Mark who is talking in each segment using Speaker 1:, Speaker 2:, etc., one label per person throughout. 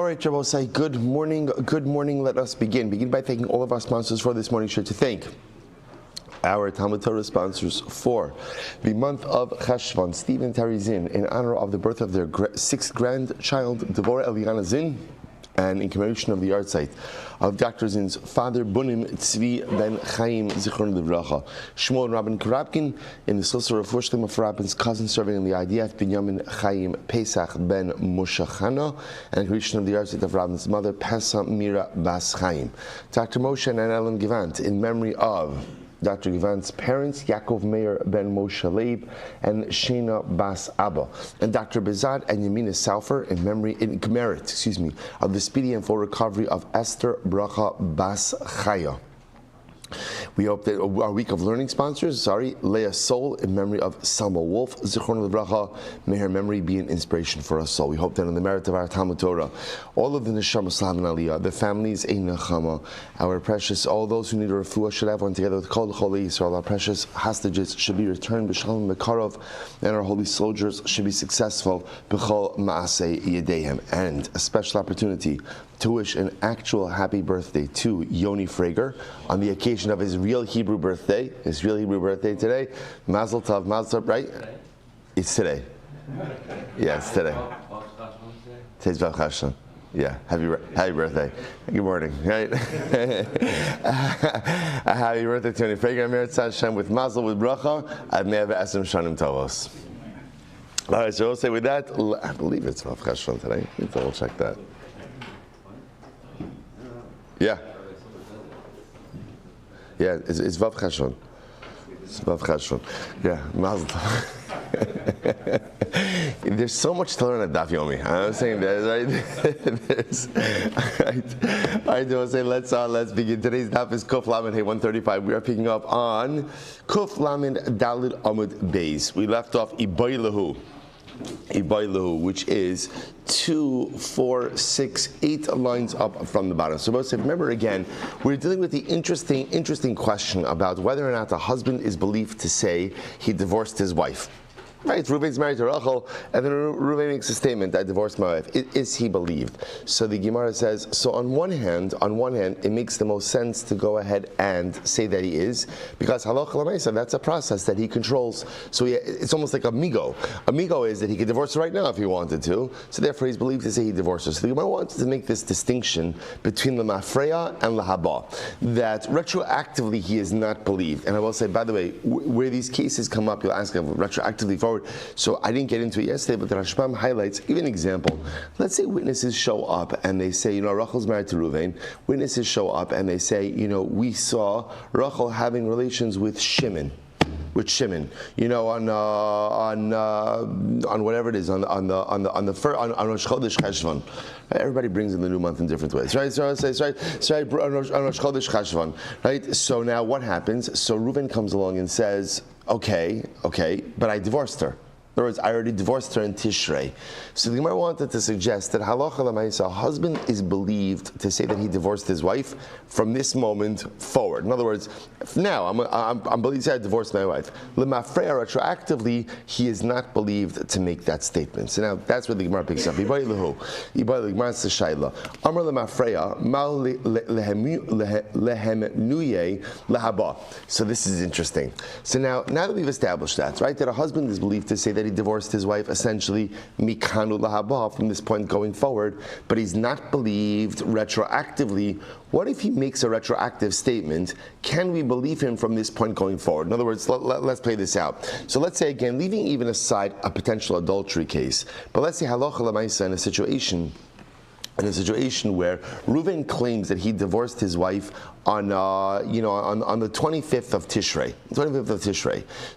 Speaker 1: right, Rabosai, good morning. Good morning. Let us begin. Begin by thanking all of our sponsors for this morning. Sure to thank our Talmud Torah sponsors for the month of Cheshvan, Stephen Terry Zinn, in honor of the birth of their sixth grandchild, Devorah Eliana Zinn, and in commemoration of the yahrzeit of Dr. Zinn's father, Bunim Tzvi ben Chaim Zichron Livracha, Shmuel and Rabin Karabkin, in the Silsar of Fushlim of Rabin's cousin serving in the IDF, Binyamin Chaim Pesach ben Moshe Chana, and in commemoration of the yahrzeit of Rabin's mother, Pesa Mira Bas Chaim. Dr. Moshe and Ellen Gevant, in memory of Dr. Givant's parents, Yaakov Meir ben Moshe Leib and Shena Bas Abba, and Dr. Bezad and Yamina Saufer in merit, of the speedy and full recovery of Esther Bracha Bas Chaya. We hope that our week of learning sponsors, Leah Soul, in memory of Selma Wolf, Zichron Livracha, may her memory be an inspiration for us all. We hope that in the merit of our Talmud Torah, all of the Neshama Slav and Aliyah, the families, Ein Nechama, our precious, all those who need a refuah should have one together with Kol Cholei Yisrael. Our precious hostages should be returned b'shalom b'karov, and our holy soldiers should be successful b'chol ma'aseh yedehem. And a special opportunity to wish an actual happy birthday to Yomi Frager on the occasion of his real Hebrew birthday. His real Hebrew birthday today. Mazel tov, right? It's today. Yeah, it's today. Today's Vav Chashon. Yeah, happy birthday. Good morning, right? Happy birthday to Yomi Frager. Meretz Hashem with Mazel, with Bracha. Ad Me'ah Esrim Shanim Tovos. All right, so we'll say with that, I believe it's Vav Chashon today. Let's double check that. Yeah. Yeah, it's Vav Chashon. It's Vav Chashon. Yeah, Mazel Tov. There's so much to learn at Daf Yomi. I'm saying that, right? All right, we'll say let's begin. Today's Daf is Kuf Lamed Hey 135. We are picking up on Kuf Lamed Dalid Amud Beis. We left off Ibaylahu, which is 2, 4, 6, 8 lines up from the bottom. So remember again, we're dealing with the interesting question about whether or not a husband is believed to say he divorced his wife. Right, Reuven's married to Rachel, and then Reuven makes a statement, I divorced my wife. Is he believed? So the Gemara says, so on one hand, it makes the most sense to go ahead and say that he is, because halacha l'maisa, that's a process that he controls. So it's almost like amigo. Amigo is that he could divorce her right now if he wanted to, so therefore he's believed to say he divorced her. So the Gemara wants to make this distinction between the mafreya and lahaba, that retroactively he is not believed. And I will say, by the way, where these cases come up, you'll ask retroactively forward. So I didn't get into it yesterday, but the Rashbam highlights, give an example. Let's say witnesses show up and they say, Rachel's married to Reuven. Witnesses show up and they say, we saw Rachel having relations with Shimon. On whatever it is, on Rosh Chodesh Cheshvan. Everybody brings in the new month in different ways, right? So on Rosh Chodesh Cheshvan, right? So now what happens? So Reuven comes along and says, okay, but I divorced her. In other words, I already divorced her in Tishrei. So the Gemara wanted to suggest that halacha l'maisa, a husband is believed to say that he divorced his wife from this moment forward. In other words, now I'm believed to say I divorced my wife. L'mafreya, retroactively, he is not believed to make that statement. So now that's where the Gemara picks up. Ibai lehu, the Gemara says shayla. Amar l'mafreya, mal lehemnuye lahaba. So this is interesting. So now that we've established that, right, that a husband is believed to say that he divorced his wife essentially mikanu lahaba from this point going forward, but he's not believed retroactively. What if he makes a retroactive statement? Can we believe him from this point going forward? In other words, let's play this out. So let's say again, leaving even aside a potential adultery case, but let's say halacha l'maisa in a situation where Reuven claims that he divorced his wife on the 25th of Tishrei.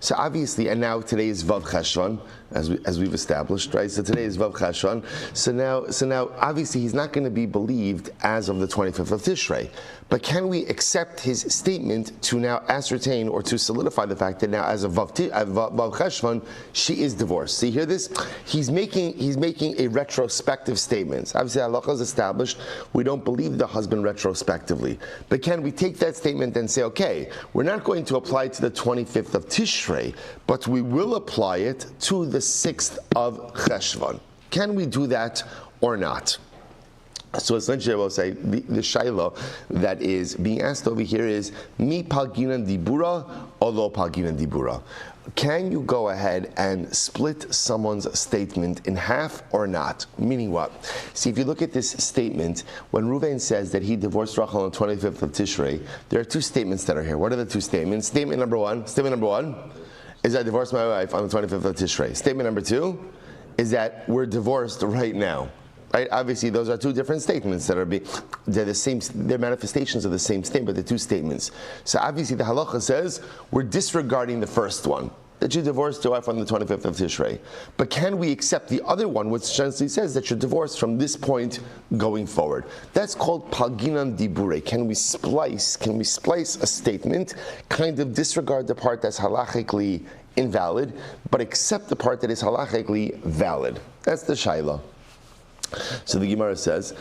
Speaker 1: So obviously, and now today is Vav Cheshvan, as we've established, right? So today is Vav Cheshvan. So now, obviously, he's not going to be believed as of the 25th of Tishrei. But can we accept his statement to now ascertain or to solidify the fact that now, as of Vav Cheshvan, she is divorced? See, hear this? He's making a retrospective statement. Obviously, halacha is established. We don't believe the husband retrospectively, but can we take that statement and say, okay, we're not going to apply it to the 25th of Tishrei, but we will apply it to the 6th of Cheshvan? Can we do that or not? So essentially, I will say the shaila that is being asked over here is mi paginan dibura or lo paginan dibura. Can you go ahead and split someone's statement in half or not? Meaning what? See, if you look at this statement, when Reuven says that he divorced Rachel on the 25th of Tishrei, there are two statements that are here. What are the two statements? Statement number one is I divorced my wife on the 25th of Tishrei. Statement number two is that we're divorced right now. Right? Obviously, those are two different statements that are they're the same. They're manifestations of the same statement, but they're two statements. So obviously, the halacha says we're disregarding the first one, that you divorced your wife on the 25th of Tishrei. But can we accept the other one, which essentially says that you're divorced from this point going forward? That's called paginan dibure. Can we splice a statement, kind of disregard the part that's halachically invalid, but accept the part that is halachically valid? That's the shaila. So the Gemara says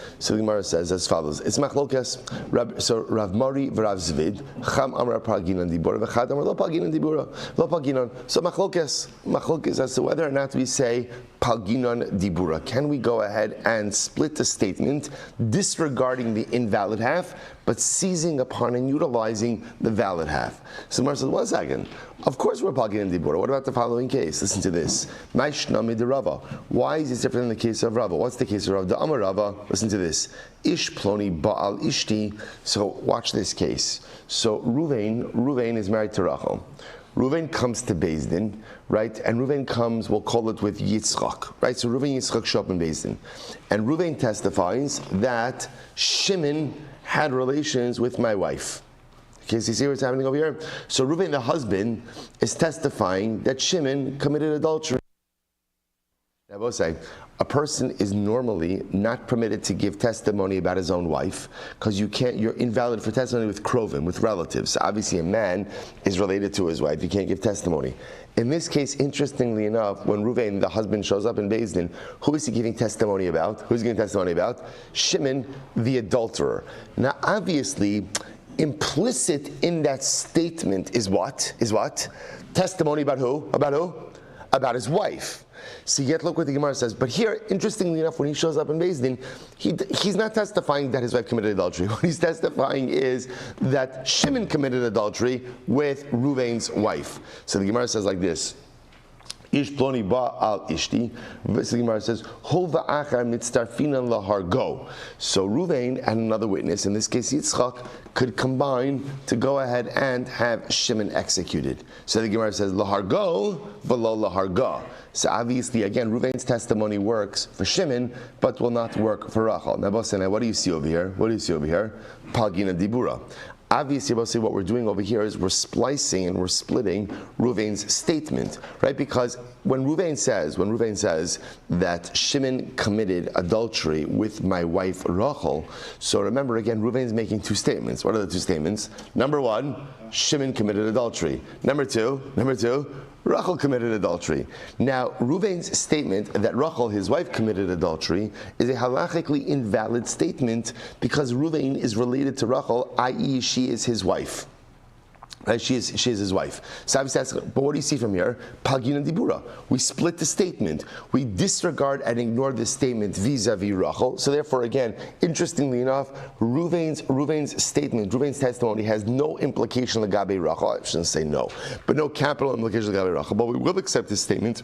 Speaker 1: as follows: it's machlokas. So Rav Mari v'Rav Zvid cham amar paginan dibura v'chad amar lo paginan dibura lo paginan. So machlokas as to whether or not we say paginan dibura. Can we go ahead and split the statement, disregarding the invalid half, but seizing upon and utilizing the valid half? So Gemara says, 1 second. Of course we're paginan dibura. What about the following case? Listen to this. Maishnami de Rava. Why is this different than the case of Rava? What's the case of Rava? The Amar Rava. Listen to this. Ish ploni ba'al ishti. So watch this case. So Reuven is married to Rachel. Reuven comes to Beis Din, right? And Reuven comes, we'll call it with Yitzchak, right? So Reuven and Yitzchak show up in Beis Din. And Reuven testifies that Shimon had relations with my wife. Okay, so you see what's happening over here? So Reuven, the husband, is testifying that Shimon committed adultery. I will say, a person is normally not permitted to give testimony about his own wife, because you're invalid for testimony with krovim, with relatives. So obviously a man is related to his wife, you can't give testimony. In this case, interestingly enough, when Reuven, the husband, shows up in Beis Din, who is he giving testimony about? Who's he giving testimony about? Shimon, the adulterer. Now obviously, implicit in that statement is what? Testimony about who? About his wife. So yet look what the Gemara says. But here, interestingly enough, when he shows up in Beis Din, he's not testifying that his wife committed adultery. What he's testifying is that Shimon committed adultery with Reuven's wife. So the Gemara says like this. Ish ploni ba al ishti. The Gemara says, Hova achar mitztarfinan lahargo. So Reuven and another witness, in this case Yitzchak, could combine to go ahead and have Shimon executed. So the Gemara says, lahargo v'lo laharga. So obviously, again, Reuven's testimony works for Shimon, but will not work for Rachel. Now, what do you see over here? Paginan dibura. Obviously, what we're doing over here is we're splicing and we're splitting Reuven's statement, right? Because when Reuven says that Shimon committed adultery with my wife Rachel, so remember again, Reuven's making two statements. What are the two statements? Number one, Shimon committed adultery. Number two, Rachel committed adultery. Now, Reuven's statement that Rachel, his wife, committed adultery is a halachically invalid statement because Reuven is related to Rachel, i.e. she is his wife. Right? She is his wife. So obviously that's, but what do you see from here? Paginan dibura. We split the statement. We disregard and ignore the statement vis-a-vis Rachel. So therefore, again, interestingly enough, Reuven's statement, Reuven's testimony has no implication legabe Rachel. I shouldn't say no, but no capital implication legabe Rachel. But we will accept this statement.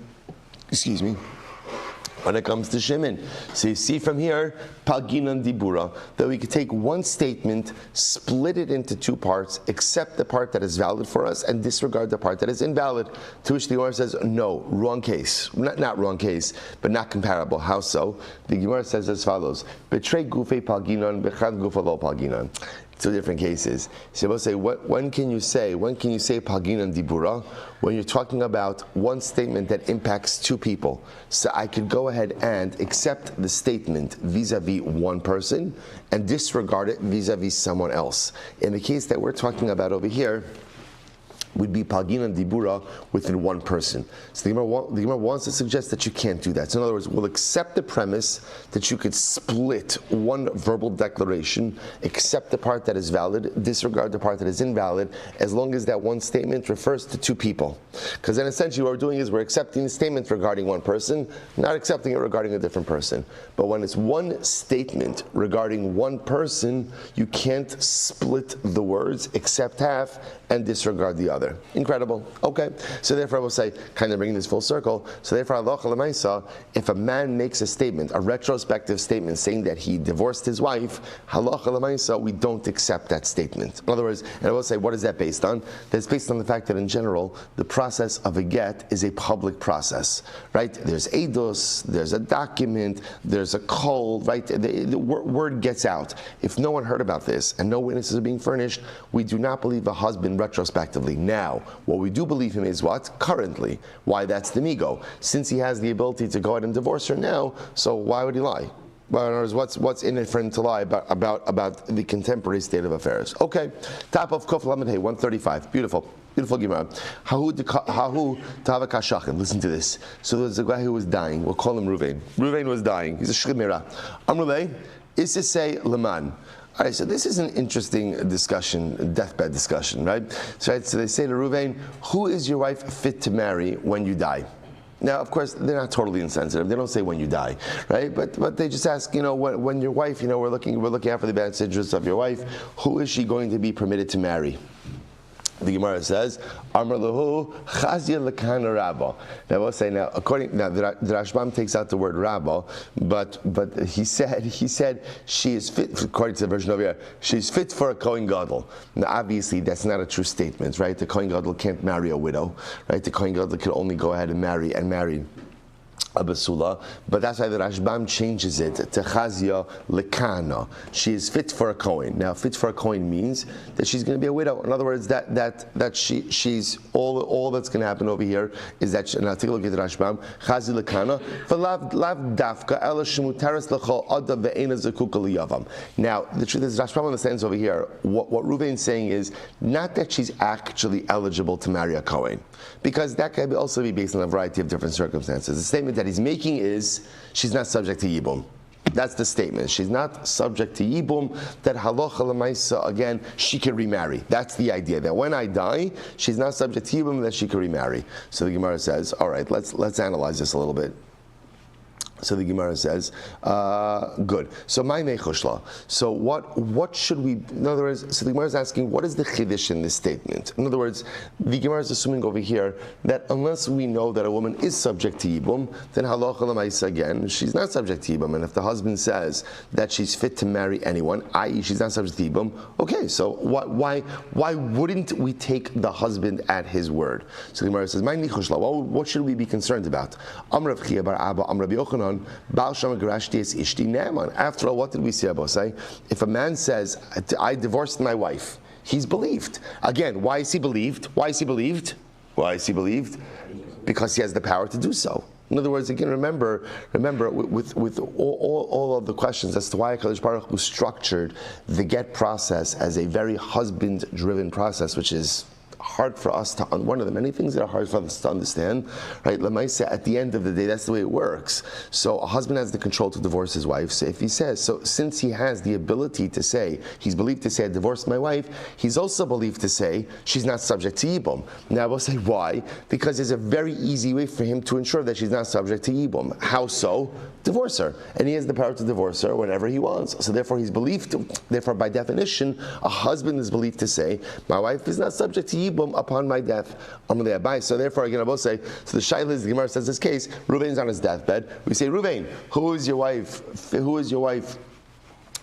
Speaker 1: When it comes to Shimon. So you see from here, paginan dibura, that we could take one statement, split it into two parts, accept the part that is valid for us, and disregard the part that is invalid. To which the Gemara says, no, wrong case. Not wrong case, but not comparable. How so? The Gemara says as follows, betray gufe paginan, bechad gufa lo paginan. Two different cases. So we'll say, when can you say paginan dibura? When you're talking about one statement that impacts two people. So I could go ahead and accept the statement vis-a-vis one person and disregard it vis-a-vis someone else. In the case that we're talking about over here, would be Pagina and Dibura within one person. So the Gemara wants to suggest that you can't do that. So in other words, we'll accept the premise that you could split one verbal declaration, accept the part that is valid, disregard the part that is invalid, as long as that one statement refers to two people. Because then essentially what we're doing is we're accepting the statement regarding one person, not accepting it regarding a different person. But when it's one statement regarding one person, you can't split the words, accept half, and disregard the other. Incredible. Okay. So therefore I will say, kind of bringing this full circle, so therefore halacha l'maisa, if a man makes a statement, a retrospective statement saying that he divorced his wife, halacha l'maisa, we don't accept that statement. In other words, and I will say, what is that based on? That's based on the fact that in general, the process of a get is a public process, right? There's eidos, there's a document, there's a call, right? The word gets out. If no one heard about this and no witnesses are being furnished, we do not believe a husband retrospectively. Now, what we do believe him is what? Currently. Why? That's the migo. Since he has the ability to go ahead and divorce her now, so why would he lie? Well, in other words, what's in it for him to lie about the contemporary state of affairs? Okay, top of Kuf Lamed Hey, 135. Beautiful. Beautiful Gemara. Hahu Tava Kashachin. Listen to this. So there's a guy who was dying. We'll call him Ruvain. Ruvain was dying. He's a Shchimera. Amrulei, is to say Leman. All right, so this is an interesting discussion, deathbed discussion, right? So they say to Ruvain, who is your wife fit to marry when you die? Now, of course, they're not totally insensitive. They don't say when you die, right? But they just ask, when your wife, we're looking out for the best interests of your wife. Who is she going to be permitted to marry? The Gemara says, Amar lahu chazia lekana rabba. Now we'll say the Rashbam takes out the word rabba, but he said she is fit, according to the version over here, she's fit for a Kohen Gadol. Now obviously that's not a true statement, right? The Kohen Gadol can't marry a widow, right? The Kohen Gadol can only go ahead and marry a basula, but that's why the Rashbam changes it to chazia lekana. She is fit for a Kohen. Now, fit for a Kohen means that she's going to be a widow. In other words, that she's all that's going to happen over here is that. Now, take a look at the Rashbam. Chazia lekana lav dafka ela shemutaris lechol ada ve'ena zekuka liyavam. Now, the truth is, Rashbam understands over here what Ruvain is saying is not that she's actually eligible to marry a Kohen, because that can also be based on a variety of different circumstances. The statement that he's making is she's not subject to yibum. That's the statement. She's not subject to yibum. That halacha l'maisa, again, she can remarry. That's the idea. That when I die, she's not subject to yibum. That she can remarry. So the Gemara says, all right, let's analyze this a little bit. So the Gemara says, good. So my nechushla. So what should we? In other words, so the Gemara is asking, what is the chiddush in this statement? In other words, the Gemara is assuming over here that unless we know that a woman is subject to yibum, then halacha l'maisa again, she's not subject to yibum. And if the husband says that she's fit to marry anyone, i.e., she's not subject to yibum, okay. So why wouldn't we take the husband at his word? So the Gemara says, my nechushla. What should we be concerned about? Amr Rav Chia bar Abba, Amr Rabbi Yochanan. After all, what did we say about say? If a man says, I divorced my wife, he's believed. Again, why is he believed? Why is he believed? Why is he believed? Because he has the power to do so. In other words, again, remember, with all of the questions as to why HaKadosh Baruch Hu structured the get process as a very husband-driven process, which is hard for us to, one of the many things that are hard for us to understand, right? Lamaisa, at the end of the day, that's the way it works. So a husband has the control to divorce his wife. So if he says, so since he has the ability to say, he's believed to say, I divorced my wife, he's also believed to say, she's not subject to Yibum. Now we'll say, why? Because there's a very easy way for him to ensure that she's not subject to Yibum. How so? Divorce her. And he has the power to divorce her whenever he wants. So therefore he's believed to, therefore by definition, a husband is believed to say, my wife is not subject to Yibum upon my death. So therefore, again, I will say, so the Shaila, the Gemara says this case, Ruvain's on his deathbed. We say, Ruvain, who is your wife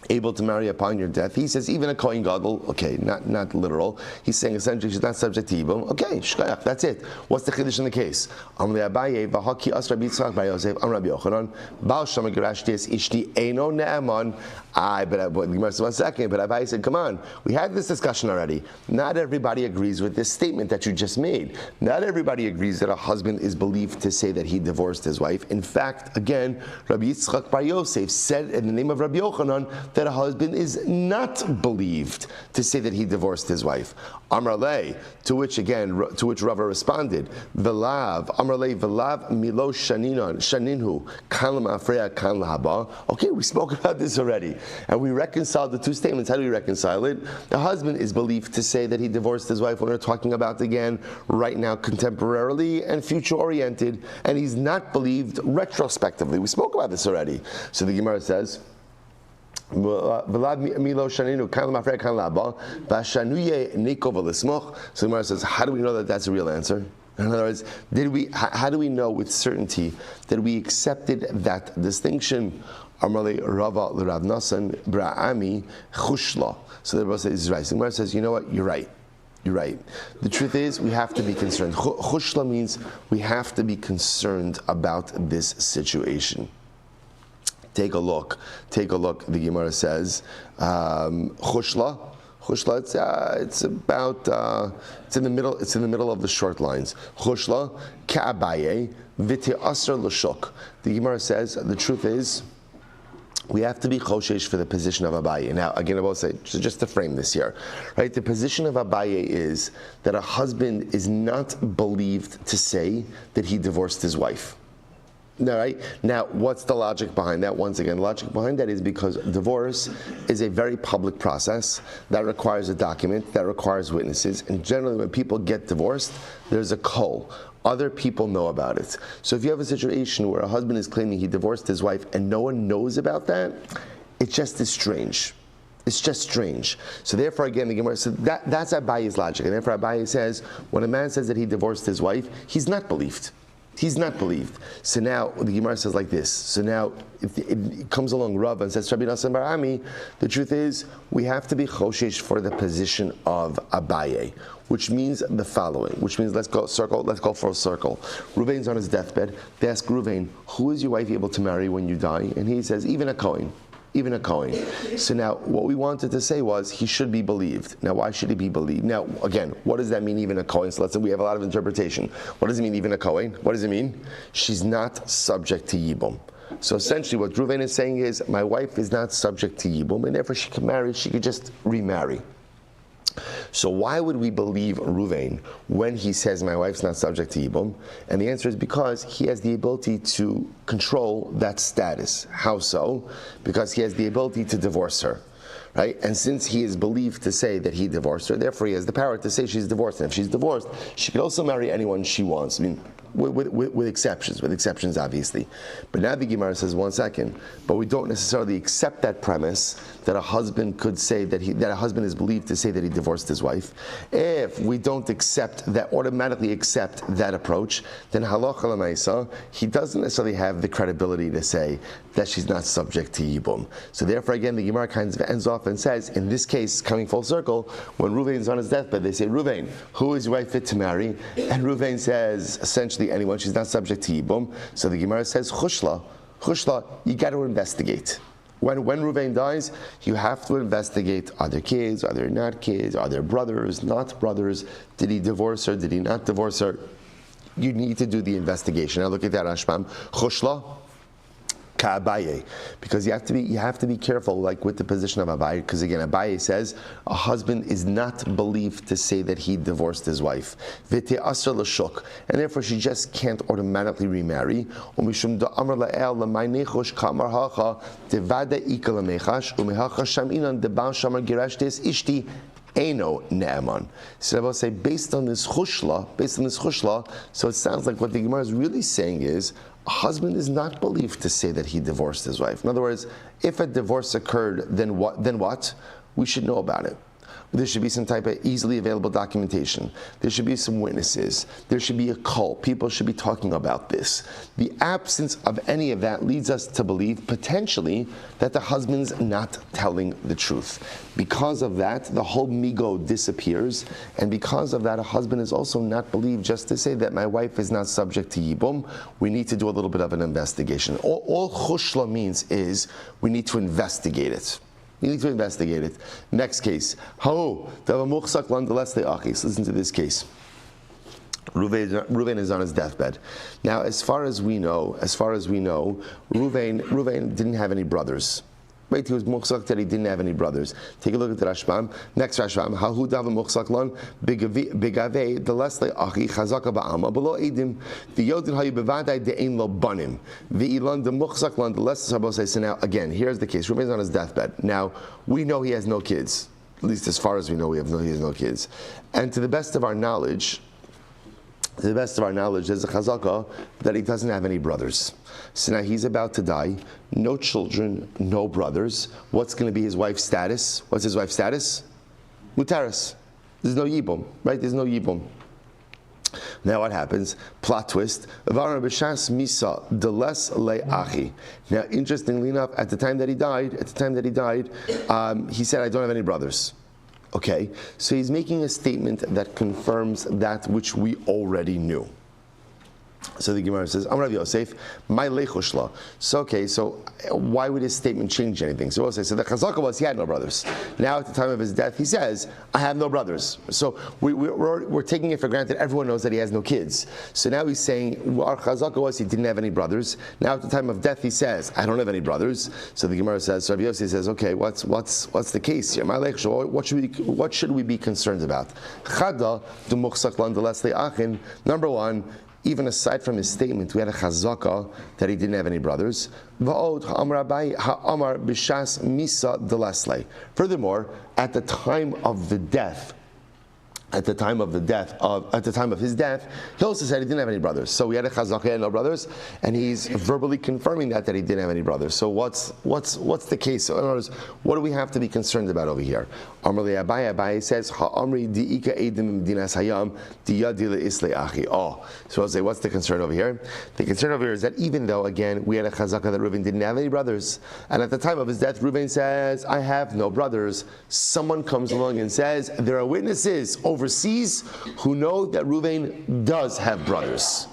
Speaker 1: able to marry upon your death? He says, even a Kohen Gadol, okay, not literal. He's saying essentially she's not subject to Yibum. Okay, shkayach, that's it. What's the chiddush in the case? Amr Abaye, v'haki as Rabbi Yitzchak bar Yosef, Amr Rabbi Yochanan, Baal Shama Gerashtis Ishti Eino Ne'aman. But one second, but Abaye said, come on, we had this discussion already. Not everybody agrees with this statement that you just made. Not everybody agrees that a husband is believed to say that he divorced his wife. In fact, again, Rabbi Yitzchak bar Yosef said in the name of Rabbi Yochanan that a husband is not believed to say that he divorced his wife. Amar lei, to which Rava responded, Velav, Amar lei, Velav milo shaninhu, kan l'mafreya kan l'haba. Okay, we spoke about this already, and we reconciled the two statements. How do we reconcile it? The husband is believed to say that he divorced his wife when we're talking about, again, right now, contemporarily and future-oriented, and he's not believed retrospectively. We spoke about this already. So the Gemara says, so the Gemara says, how do we know that that's a real answer? In other words, how do we know with certainty that we accepted that distinction? Amarle Rava l'Rav Nasan bra'ami chushla. So the Rava says, right. So the Gemara says, you know what? You're right. You're right. The truth is, we have to be concerned. Chushla means we have to be concerned about this situation. Take a look. The Gemara says, Chushla. It's about. It's in the middle. It's in the middle of the short lines. Chushla ka'abaye v'te asr l'shuk. The Gemara says the truth is, we have to be choshesh for the position of Abaye. Now, again, I will say, just to frame this here, right? The position of Abaye is that a husband is not believed to say that he divorced his wife. All right. Now, what's the logic behind that? Once again, the logic behind that is because divorce is a very public process that requires a document, that requires witnesses, and generally when people get divorced, there's a kol. Other people know about it. So if you have a situation where a husband is claiming he divorced his wife and no one knows about that, it just is strange. It's just strange. So therefore, again, the Gemara says that's Abaye's logic. And therefore, Abaye says, when a man says that he divorced his wife, he's not believed. He's not believed. So now the Gemara says like this. So now if it comes along Rav and says Rabbi Nasan bar Ami, the truth is we have to be choshesh for the position of Abaye, which means the following. Which means let's go full circle. Ruvain's on his deathbed. They ask Ruvain, who is your wife able to marry when you die? And he says, even a Kohen. Even a Kohen. So now, what we wanted to say was he should be believed. Now, why should he be believed? Now, again, what does that mean, even a Kohen? So let's say we have a lot of interpretation. What does it mean, even a Kohen? What does it mean? She's not subject to Yibum. So essentially, what Reuven is saying is, my wife is not subject to Yibum, and therefore she can marry, she could just remarry. So why would we believe Reuven when he says my wife's not subject to Yibum? And the answer is because he has the ability to control that status. How so? Because he has the ability to divorce her. Right? And since he is believed to say that he divorced her, therefore he has the power to say she's divorced. And if she's divorced, she can also marry anyone she wants. I mean, with exceptions obviously. But now the Gemara says, one second, but we don't necessarily accept that premise that a husband could say that a husband is believed to say that he divorced his wife. If we don't automatically accept that approach, then halacha l'maisa, he doesn't necessarily have the credibility to say that she's not subject to Yibum. So therefore, again, the Gemara kind of ends off and says, in this case, coming full circle, when Reuven's on his deathbed, they say, Reuven, who is your wife fit to marry? And Reuven says, essentially anyone, she's not subject to Yibum. So the Gemara says, Chushla, you got to investigate. When Reuven dies, you have to investigate, are there kids, are there not kids, are there brothers, not brothers, did he divorce her, did he not divorce her? You need to do the investigation. Now look at that, Ashbam. Chushla, Ka'abaye, because you have to be careful, like with the position of Abaye, because again, Abaye says a husband is not believed to say that he divorced his wife, V'te asr l'shuk, and therefore she just can't automatically remarry. Umishum da'amar la'el l'maynechosh kamar hacha devada ika l'mechash umehacha shaminan debal shamar girashtes ishti Eino ne'eman. So I will say, based on this chushla, so it sounds like what the Gemara is really saying is, a husband is not believed to say that he divorced his wife. In other words, if a divorce occurred, then what? We should know about it. There should be some type of easily available documentation. There should be some witnesses. There should be a cult. People should be talking about this. The absence of any of that leads us to believe, potentially, that the husband's not telling the truth. Because of that, the whole migo disappears. And because of that, a husband is also not believed just to say that my wife is not subject to Yibum. We need to do a little bit of an investigation. All chushla means is we need to investigate it. You need to investigate it. Next case. Listen to this case. Reuven is on his deathbed. Now, as far as we know, Reuven didn't have any brothers. Right, he was muchsak that he didn't have any brothers. Take a look at the Rashbam. Next Rashbam. Hahu dava muchsak lan bigave the lesle achi chazaka ba'ama below edim the yodin hayu bevadai de'ein lo banim the ilan the muchsak lan the lesle sabosai. So now again, here's the case. Reuben's on his deathbed. Now we know he has no kids. At least as far as we know, he has no kids. And to the best of our knowledge, there's a chazaka that he doesn't have any brothers. So now he's about to die, no children, no brothers. What's going to be his wife's status? What's his wife's status? Mutaris. There's no yibum, right? There's no yibum. Now what happens? Plot twist. Now, interestingly enough, at the time that he died, he said, "I don't have any brothers." Okay, so he's making a statement that confirms that which we already knew. So the Gemara says, Amar Rav Yosef, my lechushla. So okay, so why would his statement change anything? So we'll say, so the chazaka was he had no brothers. Now at the time of his death, he says, I have no brothers. So we're taking it for granted. Everyone knows that he has no kids. So now he's saying, our chazaka was he didn't have any brothers. Now at the time of death, he says, I don't have any brothers. So the Gemara says, so Rav Yosef says, okay, what's the case here? My lechushla, what should we be concerned about? Chada du muchsak lan de lesle achin. Number one, even aside from his statement, we had a chazaka that he didn't have any brothers. Furthermore, at the time of his death, he also said he didn't have any brothers. So we had a chazaka, he had no brothers, and he's verbally confirming that he didn't have any brothers. So what's the case? So in other words, what do we have to be concerned about over here? Abaye says, so I'll say, what's the concern over here? The concern over here is that even though, again, we had a chazaka that Reuben didn't have any brothers, and at the time of his death, Reuben says, I have no brothers, someone comes along and says, there are witnesses overseas who know that Reuben does have brothers.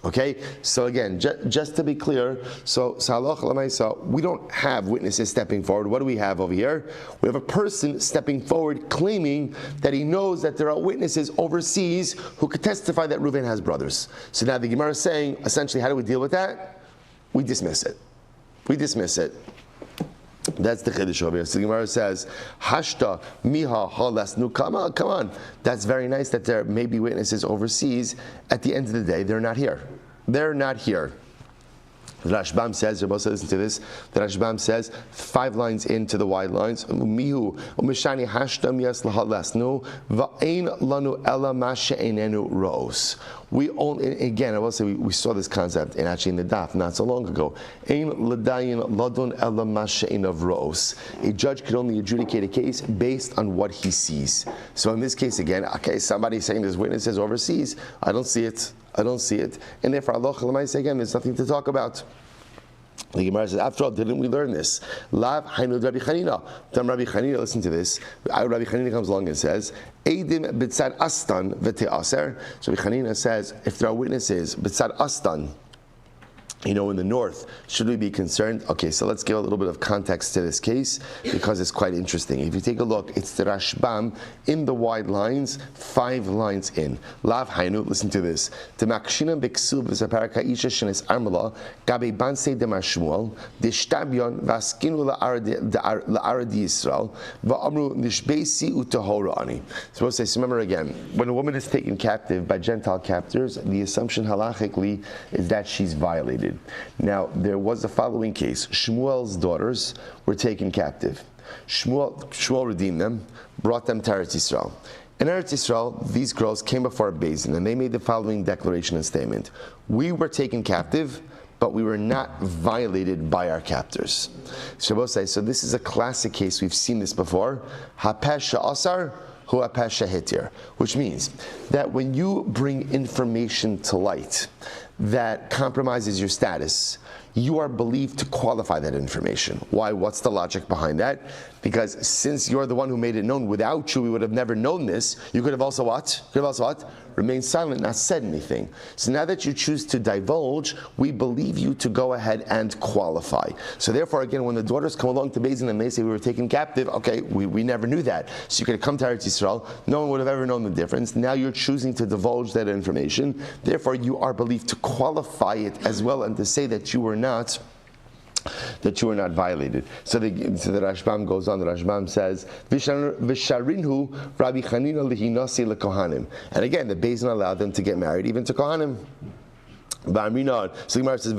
Speaker 1: Okay, so again, just to be clear, so Salach Lamaisa, we don't have witnesses stepping forward. What do we have over here? We have a person stepping forward claiming that he knows that there are witnesses overseas who could testify that Reuben has brothers. So now the Gemara is saying, essentially, how do we deal with that? We dismiss it. That's the chiddush over here. So the Gemara says, "Hashta miha halasnu." Come on. That's very nice that there may be witnesses overseas. At the end of the day, they're not here. The Rashbam says, you're supposed to listen to this. The Rashbam says, 5 lines into the wide lines. Mihu umishani hashtam yas lahalasnu va'ein lanu ela ma she'enenu roos. We only, again, I will say we saw this concept in the daf not so long ago. Ein l'dayin ladun ela ma she'enav roos. A judge could only adjudicate a case based on what he sees. So in this case, again, okay, somebody's saying there's witnesses overseas. I don't see it. And therefore, Allah Chalamayis, again, there's nothing to talk about. The Gemara says, after all, didn't we learn this? Lav Hainu Rabbi Chanina. Then Rabbi Chanina, listen to this. Rabbi Chanina comes along and says, Eidim b'tzad astan v'te'aser. So Rabbi Chanina says, if there are witnesses, b'tzad astan, in the north, should we be concerned? Okay, so let's give a little bit of context to this case because it's quite interesting. If you take a look, it's the Rashbam in the wide lines, 5 lines in. Lav Hainu, listen to this. Demakshina b'ksuv v'zaparaka isha shenes armala gabe bansei demar Shmuel deshtabyon vaskinu la'aradi Yisrael va'amru nishbesi utahora ani. So remember again, when a woman is taken captive by Gentile captors, the assumption halachically is that she's violated. Now, there was the following case. Shmuel's daughters were taken captive. Shmuel redeemed them, brought them to Eretz Yisrael. In Eretz Yisrael, these girls came before a Beis Din, and they made the following declaration and statement. We were taken captive, but we were not violated by our captors. So this is a classic case. We've seen this before. Hapesha asar, hu hapesha hitir. Which means that when you bring information to light that compromises your status, you are believed to qualify that information. Why? What's the logic behind that? Because since you're the one who made it known, without you we would have never known this. You could have also what? Remained silent, not said anything. So now that you choose to divulge, we believe you to go ahead and qualify. So therefore, again, when the daughters come along to Beis Din and they say we were taken captive, okay, we never knew that. So you could have come to Eretz Yisrael, no one would have ever known the difference. Now you're choosing to divulge that information. Therefore, you are believed to qualify it as well and to say that you were not that you are not violated. So the Rashbam goes on. The Rashbam says, "Visharinhu Rabbi Chanina lihinasi lekohanim." And again, the Beis Din allowed them to get married, even to kohanim. So the Gemara says,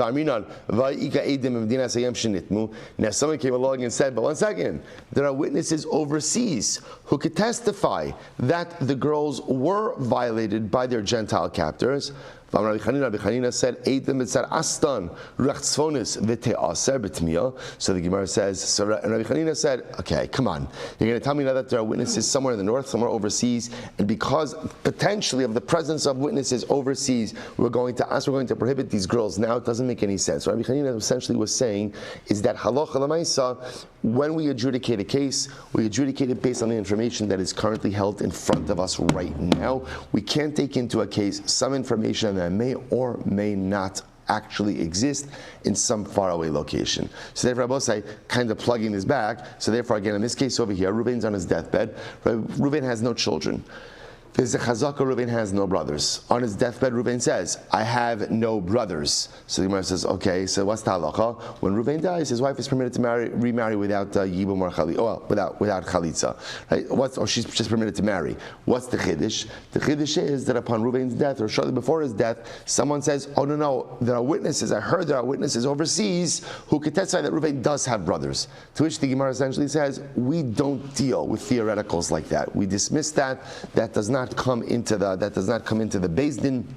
Speaker 1: now someone came along and said, but one second, there are witnesses overseas who could testify that the girls were violated by their Gentile captors. Rabbi Chanina said, so the Gemara says, so Rabbi Chanina said, okay, come on, you're going to tell me now that there are witnesses somewhere in the north, somewhere overseas, and because potentially of the presence of witnesses overseas, we're going to prohibit these girls now. It doesn't make any sense. What Rabbi Chanina essentially was saying is that halacha l'maisa, when we adjudicate a case, we adjudicate it based on the information that is currently held in front of us right now. We can't take into a case some information that may or may not actually exist in some faraway location. So therefore, Rabbi kind of plugging this back. So therefore, again, in this case over here, Reuven's on his deathbed. Reuven has no children. There's a chazaka, Reuven has no brothers. On his deathbed, Reuven says, I have no brothers. So the Gemara says, okay, so what's the halacha? When Reuven dies, his wife is permitted to remarry without yibum or chalitza, without chalitza. Right? Or she's just permitted to marry. What's the chiddush? The chiddush is that upon Reuven's death, or shortly before his death, someone says, oh no, there are witnesses, I heard there are witnesses overseas who could testify that Reuven does have brothers. To which the Gemara essentially says, we don't deal with theoreticals like that. We dismiss that. That does not come into the Beis Din,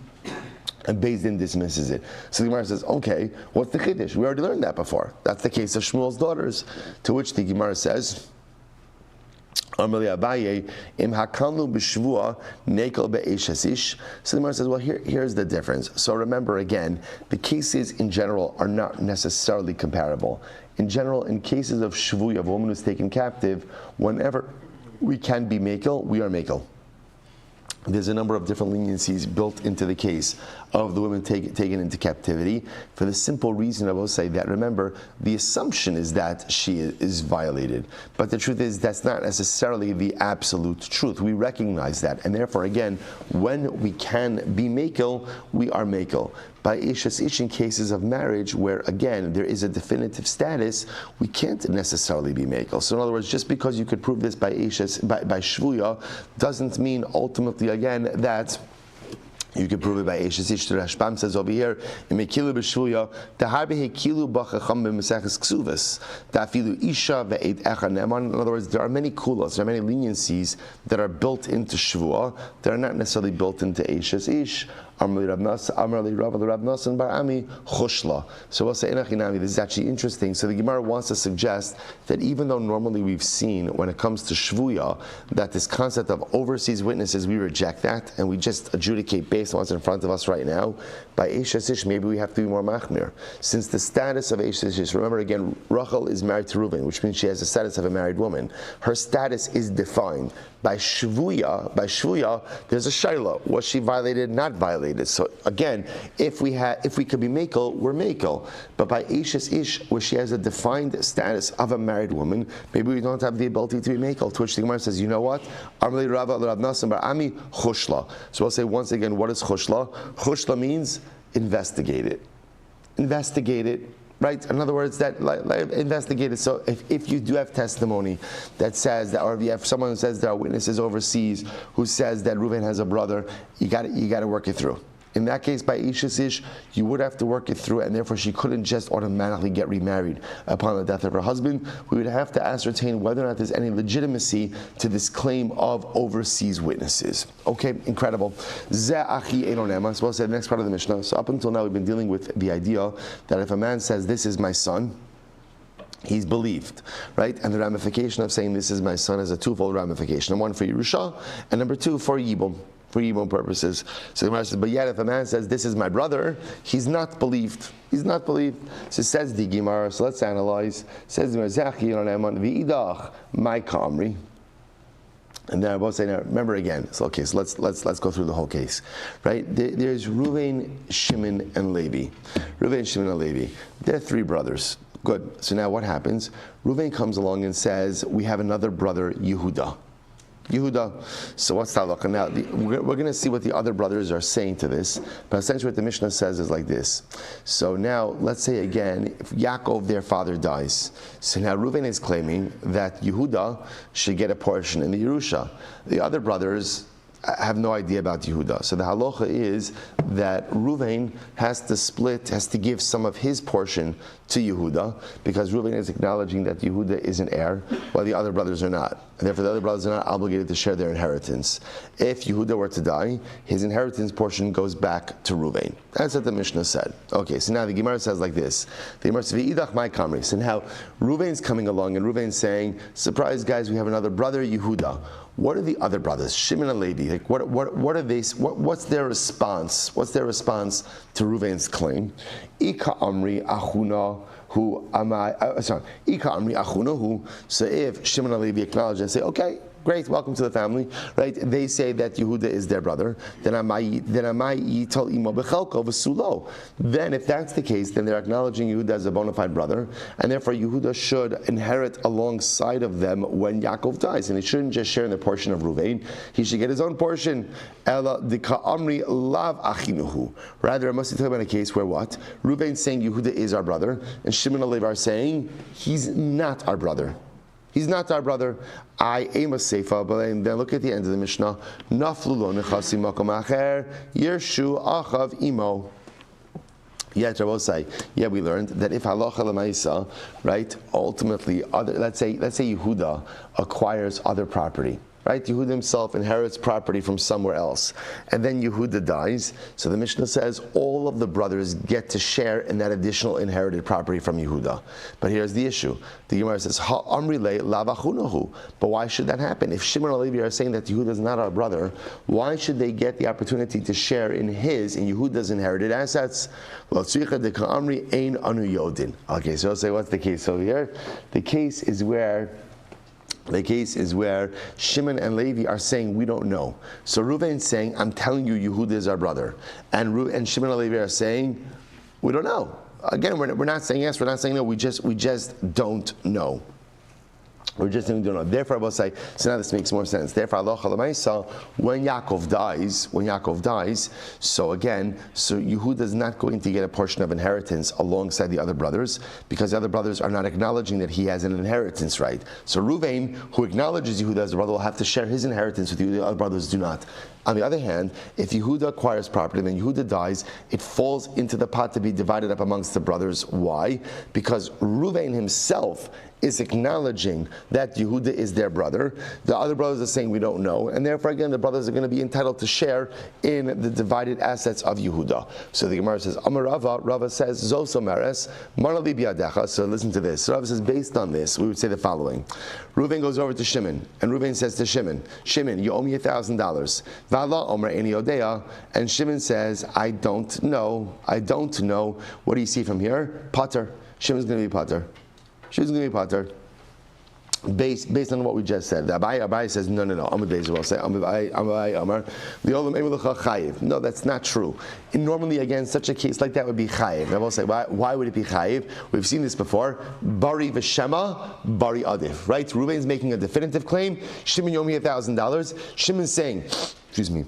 Speaker 1: and Beis Din dismisses it. So the Gemara says, okay, what's the chiddush? We already learned that before. That's the case of Shmuel's daughters. To which the Gemara says, so the Gemara says, well, here's the difference. So remember again, the cases in general are not necessarily comparable. In general, in cases of shvuya, of a woman who's taken captive, whenever we can be mekel, we are mekel. There's a number of different leniencies built into the case of the women taken into captivity, for the simple reason I will say that, remember, the assumption is that she is violated, but the truth is that's not necessarily the absolute truth. We recognize that, and therefore again, when we can be mekel, we are mekel. By Ishas Ish, in cases of marriage where, again, there is a definitive status, we can't necessarily be mekel. So in other words, just because you could prove this by Shvuya, doesn't mean ultimately, again, that you can prove it by Eishes Ish. The Rashbam says over here, in Mekilu b'Shvuya, Taharbe hekilu b'chacham b'meseches ksuvas, Tafilu isha ve'ed echa neman. In other words, there are many kulas, there are many leniencies that are built into Shvuah, that are not necessarily built into Eishes Ish. So we'll say, this is actually interesting. So the Gemara wants to suggest that even though normally we've seen, when it comes to Shvuya, that this concept of overseas witnesses, we reject that, and we just adjudicate based on what's in front of us right now. By Eishes Ish, maybe we have to be more machmir. Since the status of Eishes Ish, remember again, Rachel is married to Reuven, which means she has the status of a married woman. Her status is defined. By Shvuya, there's a shayla. Was she violated, not violated? So again, if we could be mekel, we're mekel. But by Eishes Ish, where she has a defined status of a married woman, maybe we don't have the ability to be mekel. To which the Gemara says, you know what? So we'll say once again, what is chushla? Chushla means investigate it. Investigate it. Right? In other words, that investigate it. So if you do have testimony that says that, or if you have someone who says there are witnesses overseas who says that Reuven has a brother, you got to work it through. In that case, by Eishes Ish, you would have to work it through, and therefore she couldn't just automatically get remarried upon the death of her husband. We would have to ascertain whether or not there's any legitimacy to this claim of overseas witnesses. Okay, incredible. Ze achi ein onema. So we'll say the next part of the Mishnah. So up until now, we've been dealing with the idea that if a man says, this is my son, he's believed, right? And the ramification of saying this is my son is a twofold ramification. One for Yerusha, and number two for Yibum. For Yibum purposes. So the Gemara says, but yet if a man says, this is my brother, he's not believed. He's not believed. So says the Gemara, so let's analyze. Says the Gemara, my kamri. And then I will say, now remember again, so okay, so let's go through the whole case. Right? There's Reuven, Shimon, and Levi. Reuven, Shimon, and Levi. They're three brothers. Good. So now what happens? Reuven comes along and says, we have another brother, Yehuda. Yehuda. So what's the halacha? Now, we're going to see what the other brothers are saying to this, but essentially what the Mishnah says is like this. So now, let's say again, if Yaakov, their father, dies. So now Reuven is claiming that Yehuda should get a portion in the Yerusha. The other brothers have no idea about Yehuda. So the halacha is that Reuven has to give some of his portion to Yehuda, because Reuven is acknowledging that Yehuda is an heir, while the other brothers are not. And therefore the other brothers are not obligated to share their inheritance. If Yehuda were to die, his inheritance portion goes back to Reuven. That's what the Mishnah said. Okay, so now the Gemara says like this. The Gemara says, V'idach mai kamri. So now Reuven's coming along, and Reuven's saying, surprise guys, we have another brother, Yehuda. What are the other brothers, Shimon and Levi? Like, what are they? What's their response? What's their response to Reuven's claim? Ika amri achuna hu amai. Ika amri achuna hu. So if Shimon and Levi acknowledge and say, okay, great, welcome to the family, right? They say that Yehuda is their brother. Then if that's the case, then they're acknowledging Yehuda as a bona fide brother, and therefore Yehuda should inherit alongside of them when Yaakov dies, and he shouldn't just share in the portion of Reuven. He should get his own portion. Rather, it must be talking about a case where what? Reuven saying Yehuda is our brother, and Shimon and Levi are saying he's not our brother. He's not our brother. I aim a seifa, but then look at the end of the Mishnah. Naflu lo nechasi makom acher yershu achav imo. Yeah, we learned that if halacha l'maisa, right, ultimately, let's say Yehuda acquires other property. Right? Yehuda himself inherits property from somewhere else. And then Yehuda dies. So the Mishnah says all of the brothers get to share in that additional inherited property from Yehuda. But here's the issue. The Gemara says, Ha amrile lavachunahu. But why should that happen? If Shimon and Levi are saying that Yehuda is not our brother, why should they get the opportunity to share in Yehuda's inherited assets? Okay, so I'll say, what's the case over here? The case is where Shimon and Levi are saying, we don't know. So Reuven is saying, I'm telling you, Yehuda is our brother. And Shimon and Levi are saying, we don't know. Again, we're not saying yes, we're not saying no, we just don't know. We're just don't know. Therefore, I will say, so now this makes more sense. Therefore, Allah Chalamaisa, when Yaakov dies, so Yehuda is not going to get a portion of inheritance alongside the other brothers, because the other brothers are not acknowledging that he has an inheritance right. So Reuven, who acknowledges Yehuda as a brother, will have to share his inheritance with you. The other brothers do not. On the other hand, if Yehuda acquires property, then Yehuda dies, it falls into the pot to be divided up amongst the brothers. Why? Because Reuven himself is acknowledging that Yehuda is their brother. The other brothers are saying we don't know, and therefore again the brothers are going to be entitled to share in the divided assets of Yehuda. So the Gemara says, Amar Rava says, Zosomeres, Marali biadecha. So listen to this. So Rava says, based on this, we would say the following. Reuven goes over to Shimon, and Reuven says to Shimon, you owe me $1,000. Vala Omer Eni Odea, and Shimon says, I don't know. What do you see from here? Pater. Shimon's going to be Pater. She's going to be Pater. Based on what we just said. The Abai says, no. Amud Beis will say, no, that's not true. And normally, again, such a case like that would be chayiv. And I will say, why would it be chayiv? We've seen this before. Bari v'shema, bari adif. Right? Reuven's making a definitive claim. Shimon Yomi $1,000. Shimon's saying, excuse me.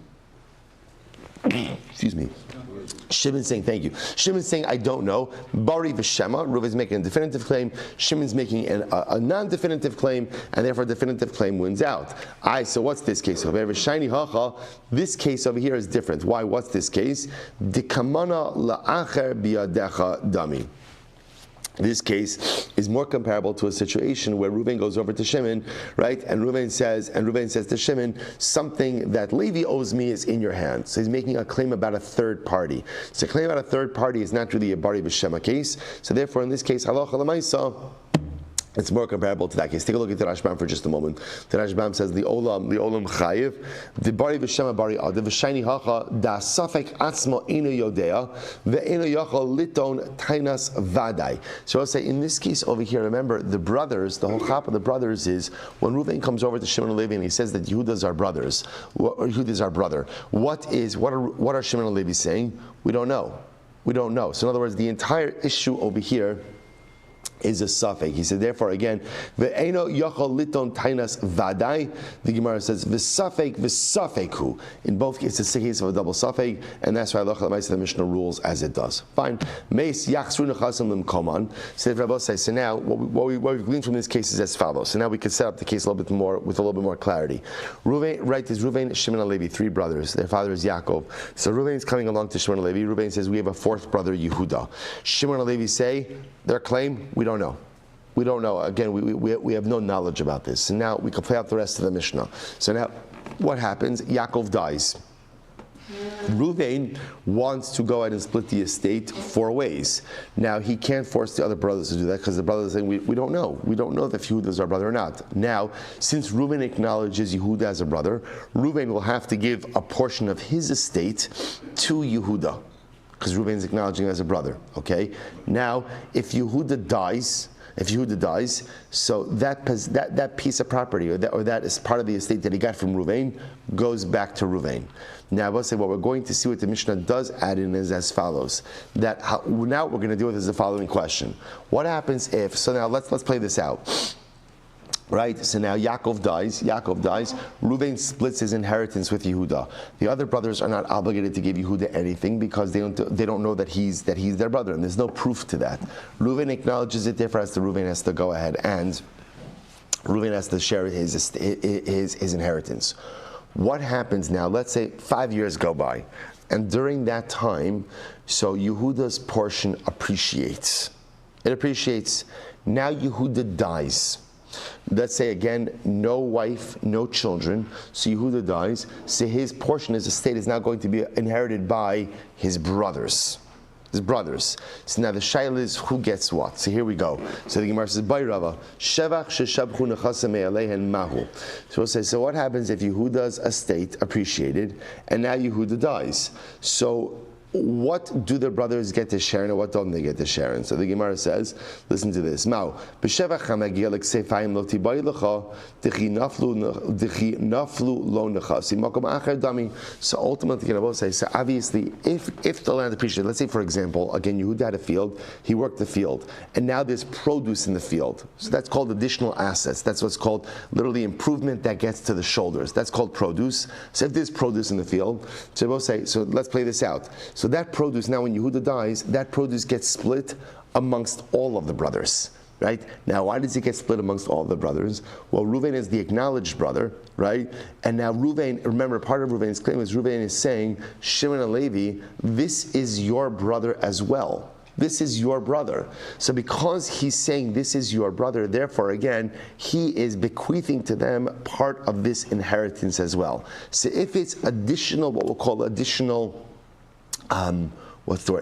Speaker 1: Shimon's saying, thank you. Shimon's saying, I don't know. Bari v'shema. Reuven's making a definitive claim. Shimon's making a non-definitive claim, and therefore a definitive claim wins out. So what's this case over here? This case over here is different. Why? What's this case? Dikamana la'acher biyadecha dami. This case is more comparable to a situation where Reuven goes over to Shimon, right? And Reuven says to Shimon, something that Levi owes me is in your hands. So he's making a claim about a third party. So a claim about a third party is not really a Bari B'Shema case. So therefore, in this case, halacha l'maisa, it's more comparable to that case. Take a look at the Rashbam for just a moment. The Rashbam says the olam chayiv, the bari v'shema bari ad, v'shayni hacha da safek atzma inu yodea, ve'inu yachal liton tainas vadai. So I'll say in this case over here, remember the brothers, the whole chap of the brothers is when Reuven comes over to Shimon and Levi and he says that Yehuda's our brothers, or Yehuda's our brother. What are Shimon and Levi saying? We don't know. So in other words, the entire issue over here is a suffix. He said, therefore, again, ve'eno yochol liton tainas vadai. The Gemara says, v'suffix v'suffixhu. In both cases, it's a case of a double suffix, and that's why the Mishnah rules as it does. Fine. Meis yachsru nechasim limkoman. So Rabbi says, so now, what we've gleaned from this case is as follows. So now we can set up the case a little bit more, with a little bit more clarity. Reuven, right, is Reuven, Shimon, and Levi, three brothers. Their father is Yaakov. So Reuven is coming along to Shimon and Levi. Reuven says, we have a fourth brother, Yehuda. Shimon and Levi say, their claim, we don't know. We don't know. Again, we have no knowledge about this. So now we can play out the rest of the Mishnah. So now, what happens? Yaakov dies. Reuven wants to go ahead and split the estate 4 ways. Now, he can't force the other brothers to do that because the brothers are saying, we don't know. We don't know if Yehuda is our brother or not. Now, since Reuven acknowledges Yehuda as a brother, Reuven will have to give a portion of his estate to Yehuda, because Reuven is acknowledging him as a brother. Okay? Now, if Yehuda dies, so that piece of property, or that is part of the estate that he got from Reuven, goes back to Reuven. Now, I will say what we're going to see what the Mishnah does add in is as follows. Now what we're going to deal with is the following question: what happens if? So now let's play this out. Right, so now Yaakov dies. Reuven splits his inheritance with Yehuda. The other brothers are not obligated to give Yehuda anything because they don't know that he's their brother, and there's no proof to that. Reuven acknowledges it, therefore Reuven has to go ahead and Reuven has to share his inheritance. What happens now? Let's say 5 years go by, and during that time, so Yehuda's portion appreciates. It appreciates. Now Yehuda dies. Let's say again, no wife, no children. So Yehuda dies. So his portion, his estate, is now going to be inherited by his brothers. So now the shaila is who gets what. So here we go. So the Gemara says, "Bay Rava, shevach sheshabchu nechasem me'alehen mahu." So we'll say, so what happens if Yehuda's estate appreciated, and now Yehuda dies? So what do the brothers get to share and what don't they get to share? And so the Gemara says, listen to this. Mao, b'shevach hamagia l'ksefayim lo tibay lecha, d'chi naflu lo nechasi makom acher dami. So ultimately, the Gemara says, so obviously, if the land appreciated, let's say for example, again, Yehuda had a field, he worked the field, and now there's produce in the field. So that's called additional assets. That's what's called literally improvement that gets to the shoulders. That's called produce. So if there's produce in the field, so we'll say, so let's play this out. So that produce, now when Yehuda dies, that produce gets split amongst all of the brothers, right? Now, why does it get split amongst all of the brothers? Well, Reuven is the acknowledged brother, right? And now Reuven, remember, part of Reuven's claim is Reuven is saying, Shimon and Levi, this is your brother as well. This is your brother. So because he's saying this is your brother, therefore again, he is bequeathing to them part of this inheritance as well. So if it's additional, what we'll call additional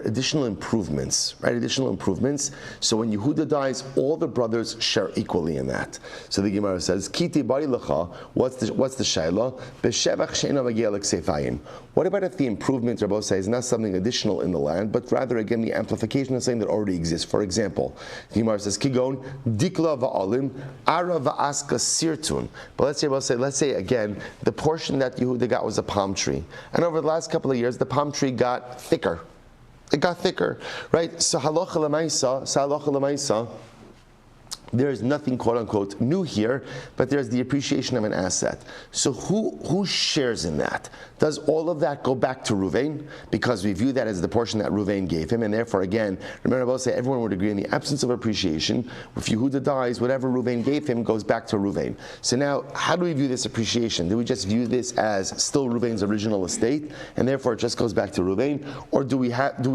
Speaker 1: additional improvements, right? Additional improvements. So when Yehuda dies, all the brothers share equally in that. So the Gemara says, Kiti bari lecha, what's the shayla? B'shevach she'ena magia l'ksefayim. What about if the improvement, Rabbi says, is not something additional in the land, but rather, again, the amplification of something that already exists? For example, the Gemara says, Kigon, dikla va'alim, ara va'aska sirtun. But let's say again, the portion that Yehuda got was a palm tree. And over the last couple of years, the palm tree got thicker. It got thicker, right? So halacha l'maisa, there is nothing quote unquote new here, but there's the appreciation of an asset. So who shares in that? Does all of that go back to Reuven? Because we view that as the portion that Reuven gave him, and therefore again, remember I will say everyone would agree in the absence of appreciation, if Yehuda dies, whatever Reuven gave him goes back to Reuven. So now, how do we view this appreciation? Do we just view this as still Reuven's original estate, and therefore it just goes back to Reuven? Or do we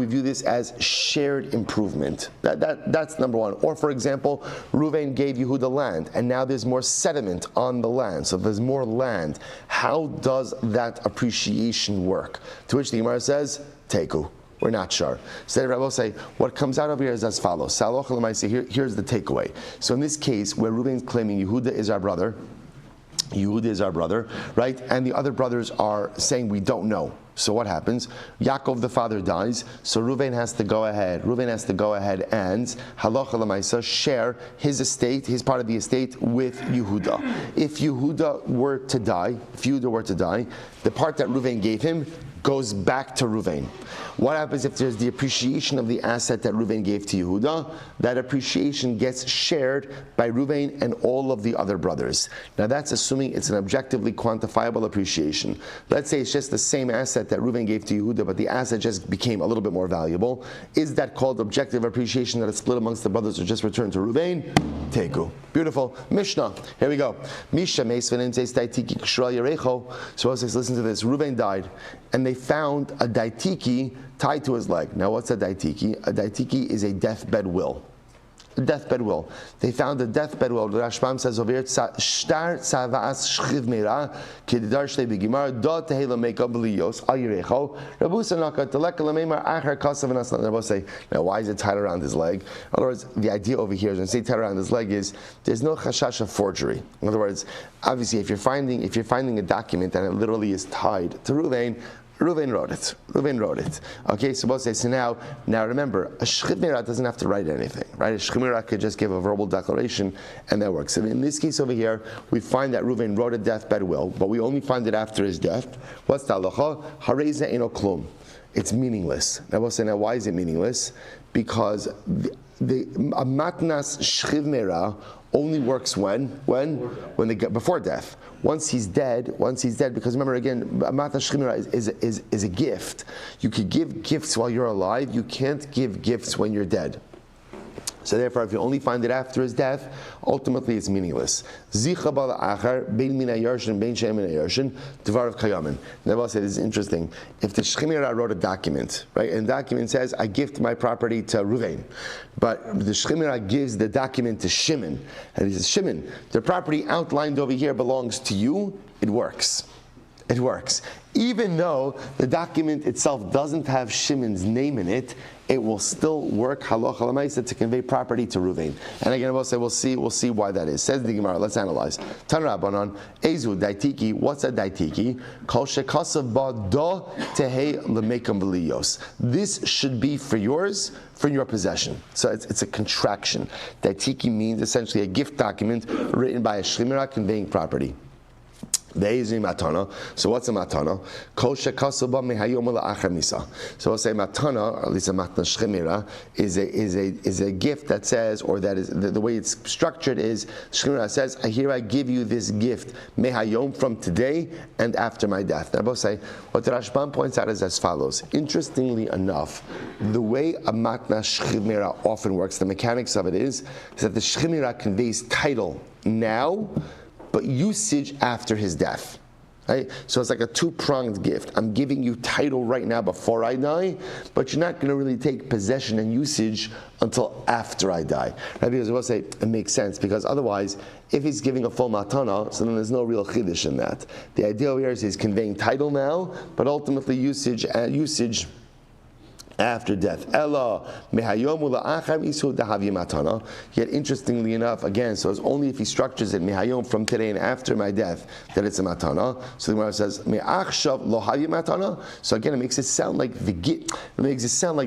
Speaker 1: view this as shared improvement? That's number one. Or for example, Reuven gave Yehuda land, and now there's more sediment on the land, so there's more land. How does that appreciation work? To which the Gemara says, Teku. We're not sure. So the Rabbi will say, what comes out of here is as follows. Here's the takeaway. So in this case, where Reuven's claiming Yehuda is our brother, right? And the other brothers are saying we don't know. So what happens? Yaakov the father dies, so Reuven has to go ahead. Reuven has to go ahead and halacha l'maisa share his estate, his part of the estate with Yehuda. If Yehuda were to die, the part that Reuven gave him goes back to Reuven. What happens if there's the appreciation of the asset that Reuven gave to Yehuda? That appreciation gets shared by Reuven and all of the other brothers. Now that's assuming it's an objectively quantifiable appreciation. Let's say it's just the same asset that Reuven gave to Yehuda, but the asset just became a little bit more valuable. Is that called objective appreciation that it's split amongst the brothers or just returned to Reuven? Teku. Beautiful. Mishnah. Here we go. Misha meisvenim says daitiki kshra yarecho. So listen to this. Reuven died, and they found a daitiki tied to his leg. Now what's a daitiki? A daitiki is a deathbed will. A deathbed will. They found a deathbed will. The Rashbam says over here, shtar tzavas shchiv meira kidar shlei b'gimar do tehela meka b'liyos al yirecho rabusa naka teleka lememar achar kasav v'naslan. Rabbi say, now why is it tied around his leg? In other words, the idea over here, when I say tied around his leg, is there's no chashash of forgery. In other words, obviously, if you're finding a document and it literally is tied to Reuven wrote it. Okay, so we'll say, so now remember, a shchiv meira doesn't have to write anything, right? A shchiv meira could just give a verbal declaration, and that works. And in this case over here, we find that Reuven wrote a deathbed will, but we only find it after his death. What's the halacha? Hareza eno klum. It's meaningless. Now we'll say, now why is it meaningless? Because a matnas shchiv meira only works before death. Once he's dead, because remember again, Mata Shchimira is a gift. You could give gifts while you're alive, you can't give gifts when you're dead. So therefore, if you only find it after his death, ultimately it's meaningless. Zicha bala achar, bein mina yarshin, bein shem mina yarshin, devarav kayamin. Never said this is interesting. If the Shchimira wrote a document, right, and the document says, I gift my property to Reuven, but the Shchimira gives the document to Shimon, and he says, Shimon, the property outlined over here belongs to you, it works. It works. Even though the document itself doesn't have Shimon's name in it, it will still work halacha l'maisa to convey property to Reuven. And again, we'll see why that is. Says the Gemara. Let's analyze. Tan Rabbanon, Ezu daitiki. What's a daitiki? Kol shekasav ba do tehei lemekam v'liyos. This should be for yours, for your possession. So it's a contraction. Daitiki means essentially a gift document written by a shchimera conveying property. So what's a matana? So we'll say matana, or at least a matna shchimira, is a gift that says, or that is the way it's structured is shchimira says, here I give you this gift mehayom from today and after my death. Now both say what the Rashbam points out is as follows. Interestingly enough, the way a matna shchimira often works, the mechanics of it is that the shchimira conveys title now, but usage after his death. Right? So it's like a two-pronged gift. I'm giving you title right now before I die, but you're not going to really take possession and usage until after I die. Right? Because we'll say it makes sense, because otherwise, if he's giving a full matana, so then there's no real chiddush in that. The idea here is he's conveying title now, but ultimately usage after death. Ella mehayom ula'achar isu dahavi matana. Yet interestingly enough, again, so it's only if he structures it mehayom from today and after my death that it's a matana. So the Gemara says me'achshav lo havi matana. So again, it makes it sound like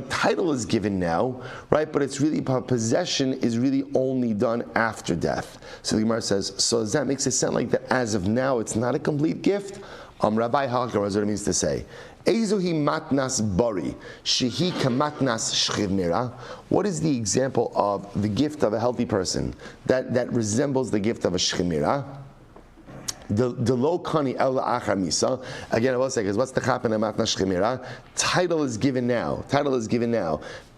Speaker 1: title is given now, right? But it's really possession is really only done after death. So the Gemara says, so that makes it sound like that as of now it's not a complete gift. Rabbi Halkar, what it means to say. Ezuhi matnas bari, shehi kamatnas shchivmira. What is the example of the gift of a healthy person that resembles the gift of a shchivmira? The lo kani el achar misa. Again, I will say, because what's the chap in a matnas shchivmira? Title is given now,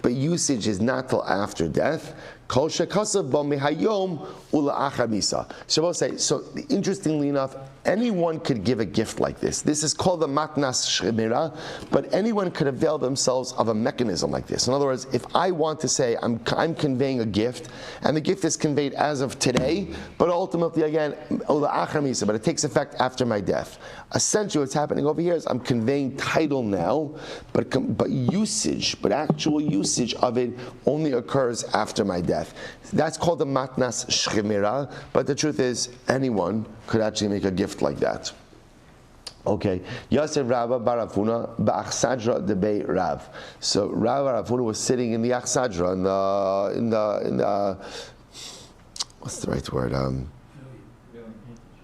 Speaker 1: but usage is not till after death. Kol shekasav bo mehayom ula achar misa. So I will say, so interestingly enough, anyone could give a gift like this. This is called the matnas shemira, but anyone could avail themselves of a mechanism like this. In other words, if I want to say I'm conveying a gift, and the gift is conveyed as of today, but ultimately again, but it takes effect after my death. Essentially what's happening over here is I'm conveying title now, but actual usage of it only occurs after my death. That's called the matnas shemira, but the truth is anyone could actually make a gift like that. Okay, Yosef Rabba Barafuna Ba'achsadra Debei Rav. So Rabba Barafuna was sitting in the Achsadra, in the what's the right word?